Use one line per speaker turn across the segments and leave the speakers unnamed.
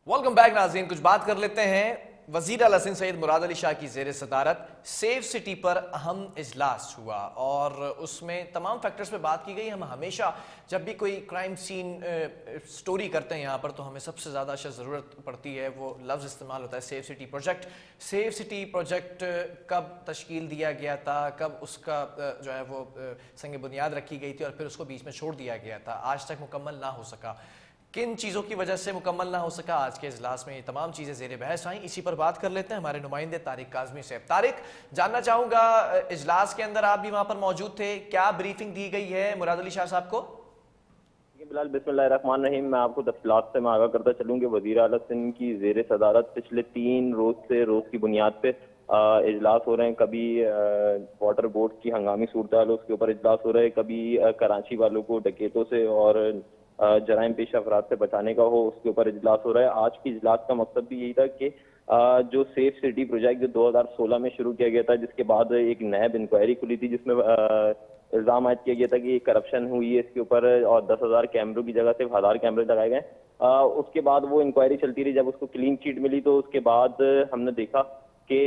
Welcome back नाज़रीन। कुछ बात कर लेते हैं वज़ीर आला सिंध सैयद मुराद अली शाह की ज़ेर सदारत सेफ सिटी पर अहम इजलास हुआ और उसमें तमाम फैक्टर्स पे बात की गई। हम हमेशा जब भी कोई क्राइम सीन स्टोरी करते हैं यहाँ पर तो हमें सबसे ज़्यादा ज़रूरत पड़ती है, वो लफ्ज़ इस्तेमाल होता है safe city project. Safe city project कब तश्कील दिया गया था, कब उसका जो है वो संग बुनियाद रखी गई थी और फिर उसको बीच में छोड़ दिया गया था, आज तक मुकम्मल ना हो सका, किन चीज़ों की वजह से मुकम्मल ना हो सका। आज के इजलास में ये तमाम चीज़ें ज़ेर बहस आई। इसी पर बात कर लेते हैं हमारे नुमाइंदे तारिक काज़मी से। तारिक, जानना चाहूँगा इजलास के अंदर आप भी वहाँ पर मौजूद थे, क्या ब्रीफिंग दी गई है मुराद अली शाह साहब को?
बिलाल, बिस्मिल्लाहिर्रहमानिर्रहीम। मैं आपको तफसीलात से मैं आगाह करता चलूँ कि वज़ीर आला सिंध की ज़ेर सदारत पिछले 3 रोज से रोज़ की बुनियाद पे इजलास हो रहे हैं। कभी वाटर बोर्ड की हंगामी सूरत हाल उसके ऊपर इजलास हो रहे हैं, कभी कराची वालों को डकैतों से और जराइम पेश अफराद से बचाने का हो उसके ऊपर इजलास हो रहा है। आज की इजलास का मकसद भी यही था कि जो सेफ सिटी प्रोजेक्ट जो 2016 में शुरू किया गया था, जिसके बाद एक नैब इंक्वायरी खुली थी जिसमें इल्जाम आयद किया गया था कि करप्शन हुई है इसके ऊपर और 10,000 कैमरों की जगह सिर्फ 1,000 कैमरे लगाए गए। उसके बाद वो इंक्वायरी चलती रही। जब उसको क्लीन चिट मिली तो उसके बाद हमने देखा कि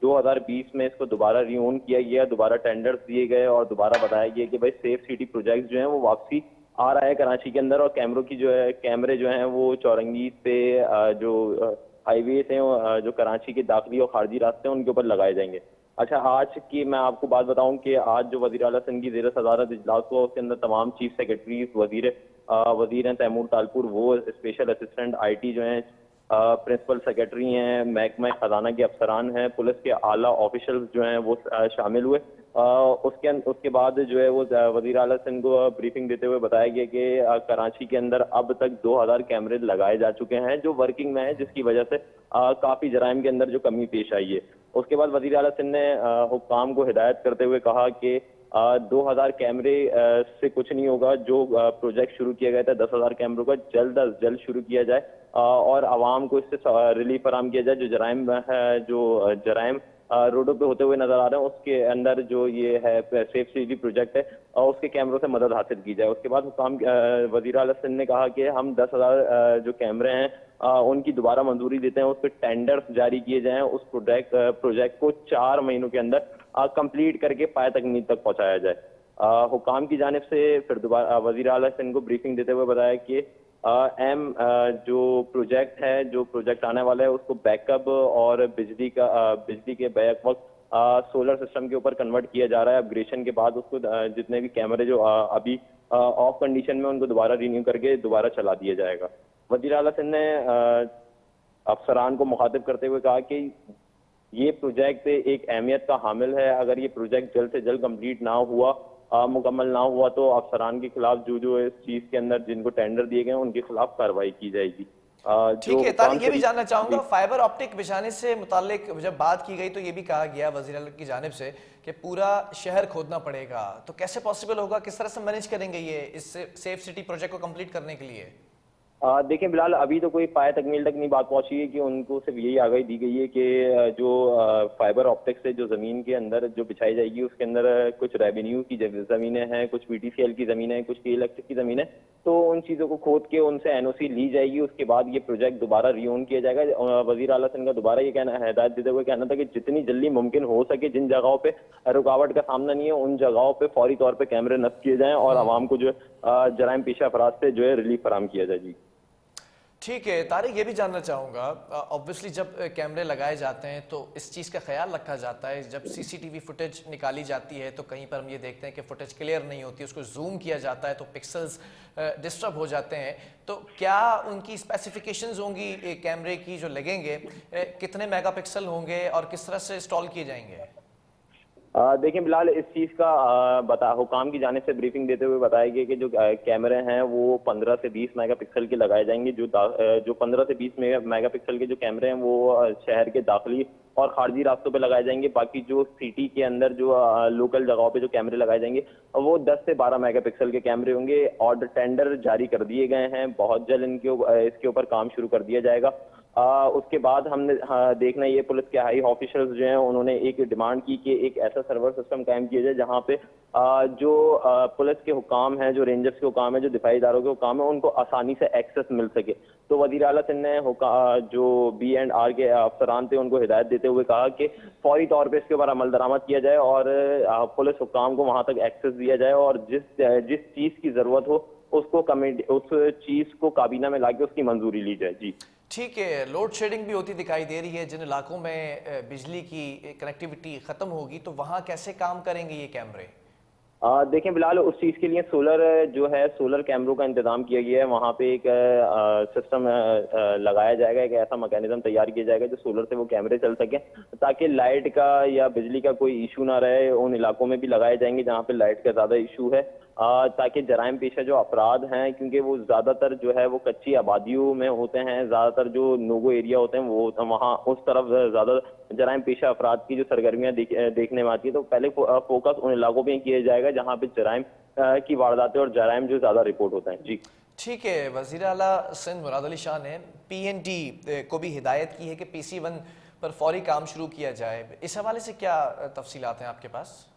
2020 में इसको दोबारा रिओन किया गया, दोबारा टेंडर्स दिए गए और दोबारा बताया गया कि भाई सेफ सिटी प्रोजेक्ट जो है वो वापसी आ रहा है कराची के अंदर। और कैमरों की जो है कैमरे जो हैं वो चौरंगी पे जो हाईवेज हैं जो कराची के दाखिली और खारजी रास्ते हैं उनके ऊपर लगाए जाएंगे। अच्छा, आज की मैं आपको बात बताऊं कि आज जो वज़ीर आला सिंध की ज़ेर सदारत इजलास हुआ उसके अंदर तमाम चीफ सेक्रेटरीज, वजीर हैं तैमूर तालपुर, वो स्पेशल असिस्टेंट IT जो हैं, प्रिंसिपल सेक्रेटरी हैं, महकमा खजाना के अफसरान हैं, पुलिस के आला ऑफिशियल्स जो हैं वो शामिल हुए। उसके बाद जो है वो वज़ीर आला सिंध को ब्रीफिंग देते हुए बताया गया कि कराची के अंदर अब तक 2,000 कैमरे लगाए जा चुके हैं जो वर्किंग में है, जिसकी वजह से काफी जराइम के अंदर जो कमी पेश आई है। उसके बाद वज़ीर आला सिंध ने हुक्काम को हिदायत करते हुए कहा कि 2,000 कैमरे से कुछ नहीं होगा। जो प्रोजेक्ट शुरू किया गया था 10,000 कैमरों का जल्द अज जल्द शुरू किया जाए और आवाम को इससे रिलीफ फराम किया जाए। जो जराइम है, जो जराइम रोडों पे होते हुए नजर आ रहे हैं उसके अंदर जो ये है सेफ सिटी प्रोजेक्ट है और उसके कैमरों से मदद हासिल की जाए। उसके बाद हुक्काम वज़ीर आला सिंध ने कहा कि हम 10,000 जो कैमरे हैं उनकी दोबारा मंजूरी देते हैं, उस पर टेंडर्स जारी किए जाएं, उस प्रोजेक्ट को 4 महीनों के अंदर कंप्लीट करके पाए तकमील तक पहुंचाया जाए। हुकाम की जानिब से फिर दोबारा वज़ीर आला सिंध को ब्रीफिंग देते हुए बताया कि जो प्रोजेक्ट है, जो प्रोजेक्ट आने वाला है उसको बैकअप और बिजली के बैक वक्त सोलर सिस्टम के ऊपर कन्वर्ट किया जा रहा है। अपग्रेडेशन के बाद उसको जितने भी कैमरे जो अभी ऑफ कंडीशन में उनको दोबारा रिन्यू करके दोबारा चला दिया जाएगा। वज़ीर आला सिंध ने अफसरान को मुखातिब करते हुए कहा कि ये प्रोजेक्ट एक अहमियत का हामिल है। अगर ये प्रोजेक्ट जल्द से जल्द कंप्लीट ना हुआ, मुकम्मल ना हुआ तो अफसरान के खिलाफ जो इस चीज के अंदर जिनको टेंडर दिए गए उनके खिलाफ कार्रवाई की जाएगी।
ठीक है तारिक, ये भी जानना चाहूंगा फाइबर ऑप्टिक बिछाने से मुतालिक जब बात की गई तो ये भी कहा गया वज़ीर आला की जानिब से कि पूरा शहर खोदना पड़ेगा, तो कैसे पॉसिबल होगा, किस तरह से मैनेज करेंगे ये इस सेफ सिटी प्रोजेक्ट को कंप्लीट करने के लिए?
देखें बिलाल, अभी तो कोई पाए तकमील तक नहीं बात पहुंची है कि उनको सिर्फ यही आगाही दी गई है कि जो फाइबर ऑप्टिक से जो जमीन के अंदर जो बिछाई जाएगी उसके अंदर कुछ रेवेन्यू की जमीनें हैं, कुछ PTCL की जमीनें हैं, कुछ इलेक्ट्रिक की जमीनें, तो उन चीजों को खोद के उनसे NOC ली जाएगी। उसके बाद ये प्रोजेक्ट दोबारा रिओन किया जाएगा। वज़ीर आला सिंध का दोबारा ये कहना, हिदायत देते हुए कहना था कि जितनी जल्दी मुमकिन हो सके जिन जगहों पे रुकावट का सामना नहीं है उन जगहों पे फौरी तौर पर कैमरे नस्ब किए जाएं और आवाम को जो जराइम पेशा अफराद से जो है रिलीफ फराम किया जाए। जी
ठीक है तारिक, ये भी जानना चाहूँगा, ऑब्वियसली जब कैमरे लगाए जाते हैं तो इस चीज़ का ख्याल रखा जाता है, जब CCTV फुटेज निकाली जाती है तो कहीं पर हम ये देखते हैं कि फुटेज क्लियर नहीं होती, उसको जूम किया जाता है तो पिक्सल्स डिस्टर्ब हो जाते हैं। तो क्या उनकी स्पेसिफिकेशंस होंगी कैमरे की जो लगेंगे, कितने मेगापिक्सल होंगे और किस तरह से इंस्टॉल किए जाएंगे?
देखिए बिलाल, इस चीज का हुकाम की जानिब से ब्रीफिंग देते हुए बताया गया कि जो कैमरे हैं वो 15 से 20 मेगापिक्सल के लगाए जाएंगे। जो 15 से 20 मेगापिक्सल के जो कैमरे हैं वो शहर के दाखिली और खारजी रास्तों पे लगाए जाएंगे। बाकी जो सिटी के अंदर जो लोकल जगहों पे जो कैमरे लगाए जाएंगे वो 10 से 12 मेगापिक्सल के कैमरे होंगे। ऑर्डर टेंडर जारी कर दिए गए हैं, बहुत जल्द इसके ऊपर काम शुरू कर दिया जाएगा। उसके बाद हमने देखना ये पुलिस के हाई ऑफिसर्स जो हैं उन्होंने एक डिमांड की कि एक ऐसा सर्वर सिस्टम कायम किया जाए जहां पे जो पुलिस के हुकाम हैं, जो रेंजर्स के हुकाम हैं, जो दिफाई इदारों के हुकाम हैं, उनको आसानी से एक्सेस मिल सके। तो वजीर आला सिंध ने जो B&R के अफसरान थे उनको हिदायत देते हुए कहा कि फौरी तौर पर इसके ऊपर अमल दरामद किया जाए और पुलिस हुकाम को वहां तक एक्सेस दिया जाए और जिस चीज की जरूरत हो उसको कमेटी उस चीज को काबीना में लाके उसकी मंजूरी ली जाए। जी
ठीक है, लोड शेडिंग भी होती दिखाई दे रही है। जिन इलाकों में बिजली की कनेक्टिविटी खत्म होगी तो वहां कैसे काम करेंगे ये कैमरे?
देखें बिलाल, उस चीज के लिए सोलर जो है सोलर कैमरों का इंतजाम किया गया है। वहां पे एक सिस्टम लगाया जाएगा, एक ऐसा मैकेनिज्म तैयार किया जाएगा जो सोलर से वो कैमरे चल सके ताकि लाइट का या बिजली का कोई इशू ना रहे। उन इलाकों में भी लगाए जाएंगे जहाँ पे लाइट का ज्यादा इशू है, ताकि जराइम पेशा जो अपराध हैं, क्योंकि वो ज्यादातर जो है वो कच्ची आबादियों में होते हैं, ज्यादातर जो नोगो एरिया होते हैं वो वहाँ उस तरफ ज्यादा जराइम पेशा अपराध की जो सरगर्मियां देखने में आती है। तो पहले फोकस उन इलाकों पे किया जाएगा जहाँ पे जराइम की वारदातें और जराइम जो ज्यादा रिपोर्ट होता है। जी
ठीक है, वजीर आला सिंध मुराद अली शाह ने PND को भी हिदायत की है कि PC1 पर फौरी काम शुरू किया जाए। इस हवाले से क्या तफसीलात हैं आपके पास?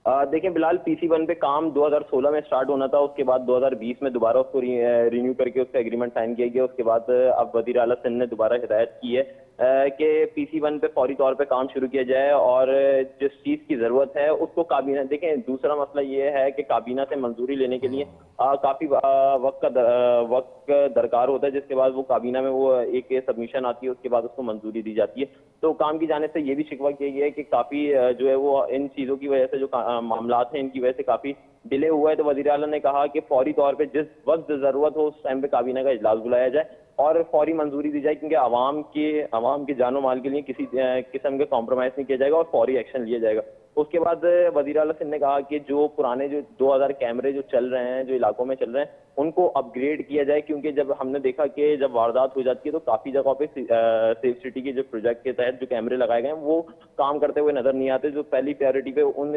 देखिए बिलाल, PC1 पे काम 2016 में स्टार्ट होना था, उसके बाद 2020 में दोबारा उसको रिन्यू करके उसका एग्रीमेंट साइन किया गया। उसके बाद अब वजीर आला सिंध ने दोबारा हिदायत की है कि PC1 पे फौरी तौर पे काम शुरू किया जाए और जिस चीज की जरूरत है उसको काबीना, देखें दूसरा मसला ये है कि काबीना से मंजूरी लेने के लिए काफी वक्त दरकार होता है, जिसके बाद वो काबीना में वो एक सबमिशन आती है, उसके बाद उसको मंजूरी दी जाती है। तो काम की जाने से ये भी शिकवा किया गया है कि काफी जो है वो इन चीजों की वजह से जो मामलात हैं इनकी वजह से काफी डिले हुआ है। तो वजीर आला ने कहा कि फौरी तौर पे जिस वक्त जरूरत हो उस टाइम पे काबीना का इजलास बुलाया जाए और फौरी मंजूरी दी जाए, क्योंकि आवाम के जानो माल के लिए किसी किस्म के कॉम्प्रोमाइज नहीं किया जाएगा और फौरी एक्शन लिया जाएगा। उसके बाद वजीर आला सिंध ने कहा कि जो पुराने जो 2000 कैमरे जो चल रहे हैं, जो इलाकों में चल रहे हैं, उनको अपग्रेड किया जाए, क्योंकि जब हमने देखा कि जब वारदात हो जाती है तो काफी जगहों पे सेफ सिटी के जो प्रोजेक्ट के तहत जो कैमरे लगाए गए हैं वो काम करते हुए नजर नहीं आते। जो पहली प्रायोरिटी पे उन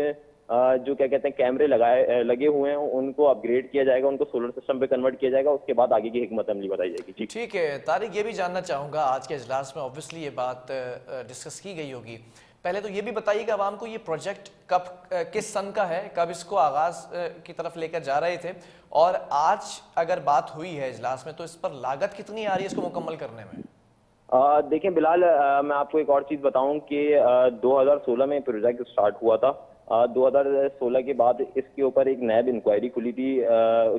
जो क्या कहते हैं कैमरे लगे हुए हैं उनको अपग्रेड किया जाएगा, उनको सोलर सिस्टम पे कन्वर्ट किया जाएगा, उसके बाद आगे की हिकमत अमली बताई जाएगी।
ठीक है तारिक, ये भी जानना चाहूँगा, आज के इजलास में ऑब्वियसली ये बात डिस्कस की गई होगी। पहले तो ये भी बताइएगा आवाम को, ये प्रोजेक्ट कब किस सन का है, कब इसको आगाज की तरफ लेकर जा रहे थे, और आज अगर बात हुई है इजलास में तो इस पर लागत कितनी आ रही है इसको मुकम्मल करने में?
देखें बिलाल, मैं आपको एक और चीज बताऊं कि 2016 में प्रोजेक्ट स्टार्ट हुआ था। 2016 के बाद इसके ऊपर एक नैब इंक्वायरी खुली थी,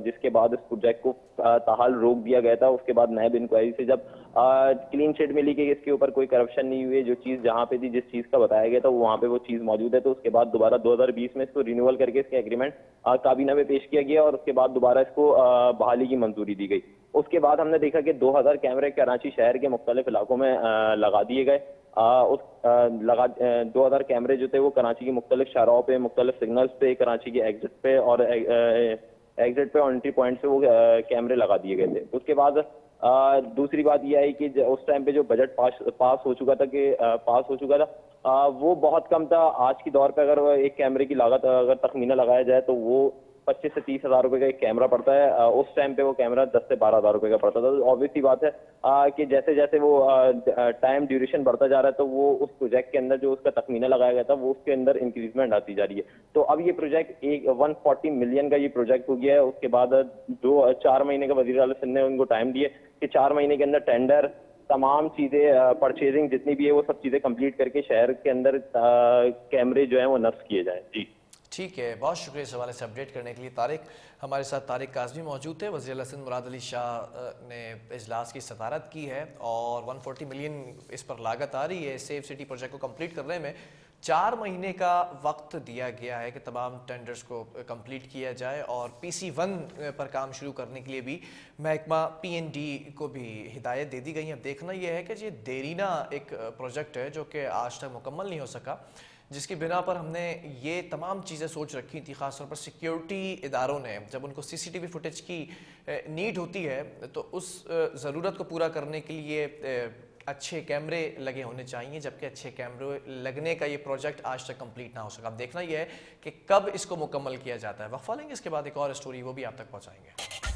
जिसके बाद इस प्रोजेक्ट को ताहाल रोक दिया गया था। उसके बाद नैब इंक्वायरी से जब क्लीन चिट मिली कि इसके ऊपर कोई करप्शन नहीं हुई, जो चीज जहां पे थी, जिस चीज का बताया गया था वहां पे वो चीज मौजूद है, तो उसके बाद दोबारा 2020 में इसको रिन्यूअल करके इसका एग्रीमेंट काबीना में पेश किया गया और उसके बाद दोबारा इसको बहाली की मंजूरी दी गई। उसके बाद हमने देखा कि 2000 कैमरे कराची शहर के मुख्तलिफ इलाकों में लगा दिए गए। 2000 कैमरे जो थे वो कराची की मुख्तलिफ शाहराहों पे, मुख्तलिफ सिग्नल्स पे, कराची के एग्जिट पे और एंट्री पॉइंट पे वो कैमरे लगा दिए गए थे। उसके बाद दूसरी बात यह आई कि उस टाइम पे जो बजट पास हो चुका था वो बहुत कम था। आज की दौर पे अगर एक कैमरे की लागत अगर तखमीना लगाया जाए तो वो 25 से 30 हजार रुपए का एक कैमरा पड़ता है। उस टाइम पे वो कैमरा 10 से 12 हजार रुपए का पड़ता था। तो ऑब्वियस सी बात है कि जैसे जैसे वो टाइम ड्यूरेशन बढ़ता जा रहा है तो वो उस प्रोजेक्ट के अंदर जो उसका तखमीना लगाया गया था वो उसके अंदर इंक्रीजमेंट आती जा रही है। तो अब ये प्रोजेक्ट 140 मिलियन का ये प्रोजेक्ट हो गया है। उसके बाद 4 महीने का वजीर आला सिंध ने उनको टाइम दिए कि 4 महीने के अंदर टेंडर, तमाम चीजें, परचेजिंग जितनी भी है वो सब चीजें कंप्लीट करके शहर के अंदर कैमरे जो है वो नस्ब किए जाएं। जी
ठीक है, बहुत शुक्रिया इस हवाले से अपडेट करने के लिए तारिक। हमारे साथ तारिक काज़मी मौजूद थे। वज़ीर आला सिंध मुराद अली शाह ने इजलास की सदारत की है और 140 मिलियन इस पर लागत आ रही है। सेफ सिटी प्रोजेक्ट को कंप्लीट करने में 4 महीने का वक्त दिया गया है कि तमाम टेंडर्स को कंप्लीट किया जाए और PC1 पर काम शुरू करने के लिए भी महकमा PND को भी हिदायत दे दी गई है। अब देखना यह है कि ये देरीना एक प्रोजेक्ट है जो कि आज तक मुकम्मल नहीं हो सका, जिसकी बिना पर हमने ये तमाम चीज़ें सोच रखी थी। ख़ासतौर पर सिक्योरिटी इदारों ने जब उनको CCTV फुटेज की नीड होती है तो उस ज़रूरत को पूरा करने के लिए अच्छे कैमरे लगे होने चाहिए, जबकि अच्छे कैमरे लगने का ये प्रोजेक्ट आज तक कंप्लीट ना हो सका। अब देखना यह है कि कब इसको मुकम्मल किया जाता है। वक्फा लेंगे, इसके बाद एक और स्टोरी वो भी आप तक पहुँचाएंगे।